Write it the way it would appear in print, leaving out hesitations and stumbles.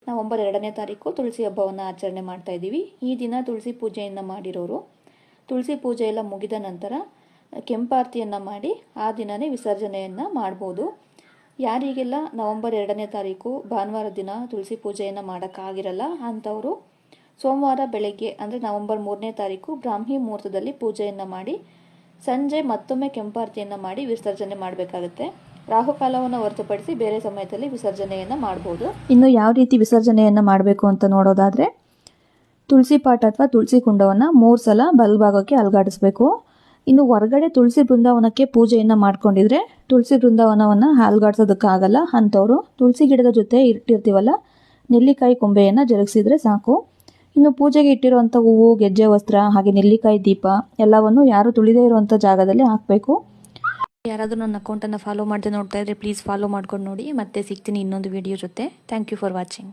November 2ನೇ ತಾರೀಕು ತುಳಸಿ ಹಬ್ಬವನ್ನು ಆಚರಣೆ ಮಾಡ್ತಾ ಇದ್ದೀವಿ. ಈ ದಿನ ತುಳಸಿ ಪೂಜೆಯನ್ನು ಮಾಡಿರೋರು ತುಳಸಿ ಪೂಜೆ ಎಲ್ಲ ಮುಗಿದ ನಂತರ ಕೆಂಪಾರತಿಯನ್ನು ಮಾಡಿ ಆ ದಿನವೇ ವಿಸರ್ಜನೆಯನ್ನು ಮಾಡ್ಬೋದು. ಯಾರಿಗೆಲ್ಲ ನವೆಂಬರ್ 2ನೇ ತಾರೀಕು ಭಾನುವಾರ ದಿನ ತುಳಸಿ ಪೂಜೆಯನ್ನು ಮಾಡೋಕ್ಕಾಗಿರಲ್ಲ ಅಂಥವರು ಸೋಮವಾರ ಬೆಳಗ್ಗೆ ಅಂದರೆ ನವೆಂಬರ್ 3ನೇ ತಾರೀಕು ಬ್ರಾಹ್ಮಿ ಮುಹೂರ್ತದಲ್ಲಿ ಪೂಜೆಯನ್ನು ಮಾಡಿ ಸಂಜೆ ಮತ್ತೊಮ್ಮೆ ಕೆಂಪಾರತಿಯನ್ನು ಮಾಡಿ ವಿಸರ್ಜನೆ ಮಾಡಬೇಕಾಗುತ್ತೆ. ರಾಹುಕಾಲವನ್ನು ಹೊರತುಪಡಿಸಿ ಬೇರೆ ಸಮಯದಲ್ಲಿ ವಿಸರ್ಜನೆಯನ್ನು ಮಾಡ್ಬೋದು. ಇನ್ನು ಯಾವ ರೀತಿ ವಿಸರ್ಜನೆಯನ್ನು ಮಾಡಬೇಕು ಅಂತ ನೋಡೋದಾದರೆ, ತುಳಸಿ ಪಾಟ್ ಅಥವಾ ತುಳಸಿ ಕುಂಡವನ್ನು 3 ಸಲ ಬಲಭಾಗಕ್ಕೆ ಅಲುಗಾಡಿಸ್ಬೇಕು. ಇನ್ನು ಹೊರಗಡೆ ತುಳಸಿ ಬೃಂದಾವನಕ್ಕೆ ಪೂಜೆಯನ್ನು ಮಾಡ್ಕೊಂಡಿದ್ರೆ ತುಳಸಿ ಬೃಂದಾವನವನ್ನು ಅಲುಗಾಡಿಸೋದಕ್ಕಾಗಲ್ಲ ಅಂಥವ್ರು ತುಳಸಿ ಗಿಡದ ಜೊತೆ ಇಟ್ಟಿರ್ತೀವಲ್ಲ ನೆಲ್ಲಿಕಾಯಿ ಕೊಂಬೆಯನ್ನು ಜರುಗಿಸಿದ್ರೆ ಸಾಕು. ಇನ್ನು ಪೂಜೆಗೆ ಇಟ್ಟಿರುವಂಥ ಹೂವು, ಗೆಜ್ಜೆ ವಸ್ತ್ರ ಹಾಗೆ ನೆಲ್ಲಿಕಾಯಿ ದೀಪ ಎಲ್ಲವನ್ನು ಯಾರು ತುಳಿದೇ ಇರುವಂಥ ಜಾಗದಲ್ಲಿ ಹಾಕಬೇಕು. ಯಾರಾದರೂ ನನ್ನ ಅಕೌಂಟನ್ನು ಫಾಲೋ ಮಾಡದೆ ನೋಡ್ತಾ ಇದ್ರೆ ಪ್ಲೀಸ್ ಫಾಲೋ ಮಾಡ್ಕೊಂಡು ನೋಡಿ. ಮತ್ತೆ ಸಿಗ್ತೀನಿ ಇನ್ನೊಂದು ವಿಡಿಯೋ ಜೊತೆ. Thank you for watching.